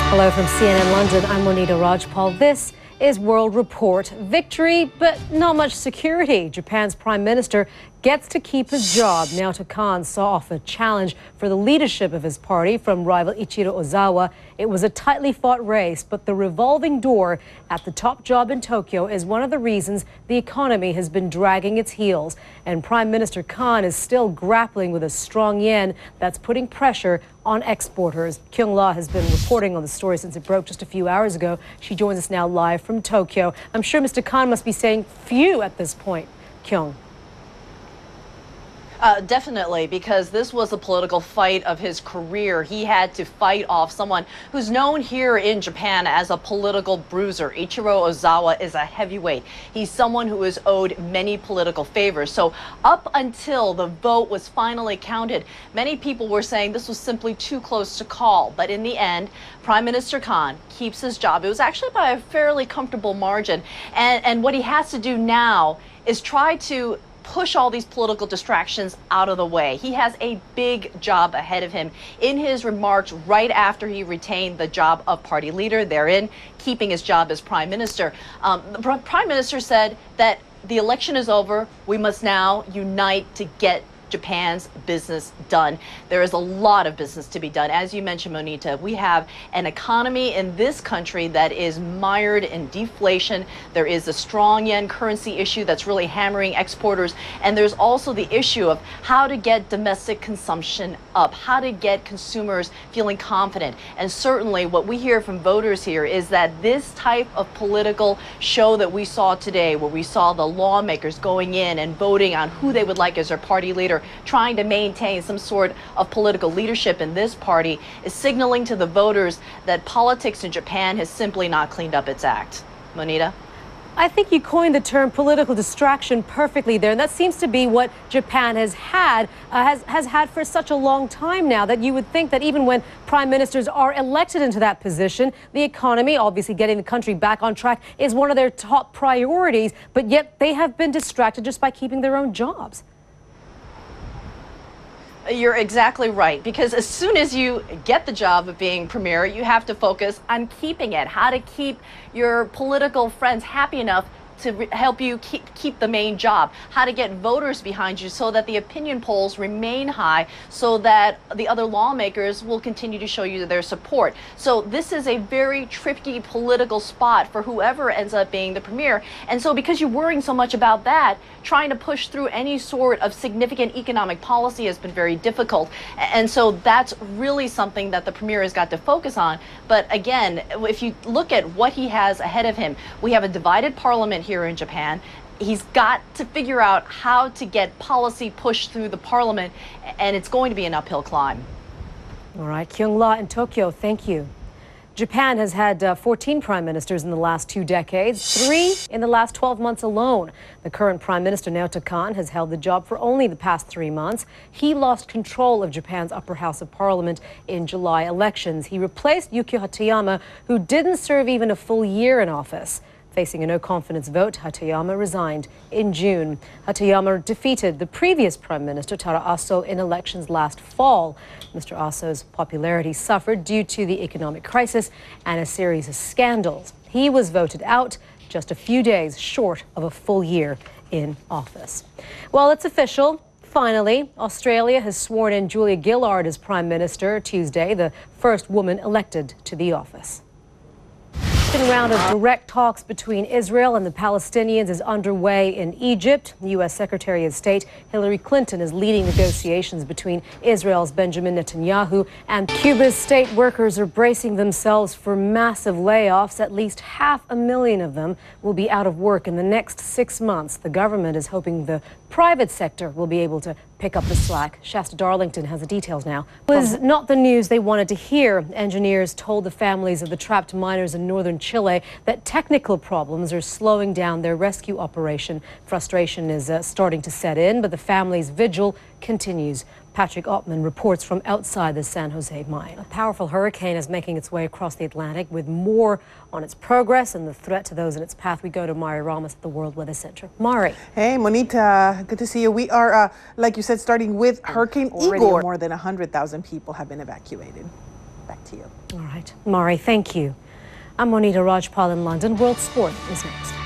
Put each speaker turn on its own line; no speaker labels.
Hello from CNN London. I'm Monita Rajpal. This is World Report. Victory, but not much security. Japan's Prime Minister gets to keep his job. Naoto Kan saw off a challenge for the leadership of his party from rival Ichiro Ozawa. It was a tightly fought race, but the revolving door at the top job in Tokyo is one of the reasons the economy has been dragging its heels. And Prime Minister Kan is still grappling with a strong yen that's putting pressure on exporters. Kyung-la has been reporting on the story since it broke just a few hours ago. She joins us now live from Tokyo. I'm sure Mr. Kan must be saying phew at this point. Kyung.
Definitely, because this was a political fight of his career. He had to fight off someone who's known here in Japan as a political bruiser. Ichiro Ozawa is a heavyweight. He's someone who is owed many political favors. So up until the vote was finally counted, many people were saying this was simply too close to call. But in the end, Prime Minister Kan keeps his job. It was actually by a fairly comfortable margin. And what he has to do now is try to push all these political distractions out of the way. He has a big job ahead of him. In his remarks right after he retained the job of party leader, therein keeping his job as prime minister, the prime minister said that the election is over. We must now unite to get Japan's business done. There is a lot of business to be done. As you mentioned, Monita, we have an economy in this country that is mired in deflation. There is a strong yen currency issue that's really hammering exporters. And there's also the issue of how to get domestic consumption up, how to get consumers feeling confident. And certainly what we hear from voters here is that this type of political show that we saw today, where we saw the lawmakers going in and voting on who they would like as their party leader, trying to maintain some sort of political leadership in this party, is signaling to the voters that politics in Japan has simply not cleaned up its act. Monita?
I think you coined the term political distraction perfectly there, and that seems to be what Japan has had for such a long time now, that you would think that even when prime ministers are elected into that position, the economy, obviously getting the country back on track, is one of their top priorities, but yet they have been distracted just by keeping their own jobs.
You're exactly right, because as soon as you get the job of being premier, you have to focus on keeping it, how to keep your political friends happy enough to help you keep the main job, how to get voters behind you so that the opinion polls remain high, so that the other lawmakers will continue to show you their support. So this is a very tricky political spot for whoever ends up being the premier. And so because you're worrying so much about that, trying to push through any sort of significant economic policy has been very difficult. And so that's really something that the premier has got to focus on. But again, if you look at what he has ahead of him, we have a divided parliament here in Japan. He's got to figure out how to get policy pushed through the parliament, and it's going to be an uphill climb.
All right, Kyung-la in Tokyo, thank you. Japan has had 14 prime ministers in the last 2 decades, 3 in the last 12 months alone. The current prime minister, Naoto Kan, has held the job for only the past 3 months. He lost control of Japan's upper house of parliament in July elections. He replaced Yukio Hatoyama, who didn't serve even a full year in office. Facing a no-confidence vote, Hatoyama resigned in June. Hatoyama defeated the previous Prime Minister, Taro Aso, in elections last fall. Mr. Aso's popularity suffered due to the economic crisis and a series of scandals. He was voted out just a few days short of a full year in office. Well, it's official. Finally, Australia has sworn in Julia Gillard as Prime Minister Tuesday, the first woman elected to the office. A round of direct talks between Israel and the Palestinians is underway in Egypt. U.S. Secretary of State Hillary Clinton is leading negotiations between Israel's Benjamin Netanyahu and Cuba's state workers are bracing themselves for massive layoffs. At least 500,000 of them will be out of work in the next 6 months. The government is hoping the private sector will be able to pick up the slack. Shasta Darlington has the details now. It was not the news they wanted to hear. Engineers told the families of the trapped miners in northern Chile that technical problems are slowing down their rescue operation. Frustration is starting to set in, but the family's vigil continues. Patrick Ottman reports from outside the San Jose mine. A powerful hurricane is making its way across the Atlantic. With more on its progress and the threat to those in its path, we go to Mari Ramos at the World Weather Center. Mari.
Hey, Monita. Good to see you. We are, like you said, starting with Hurricane Igor. More than 100,000 people have been evacuated. Back to you.
All right. Mari, thank you. I'm Monita. Rajpal in London. World Sport is next.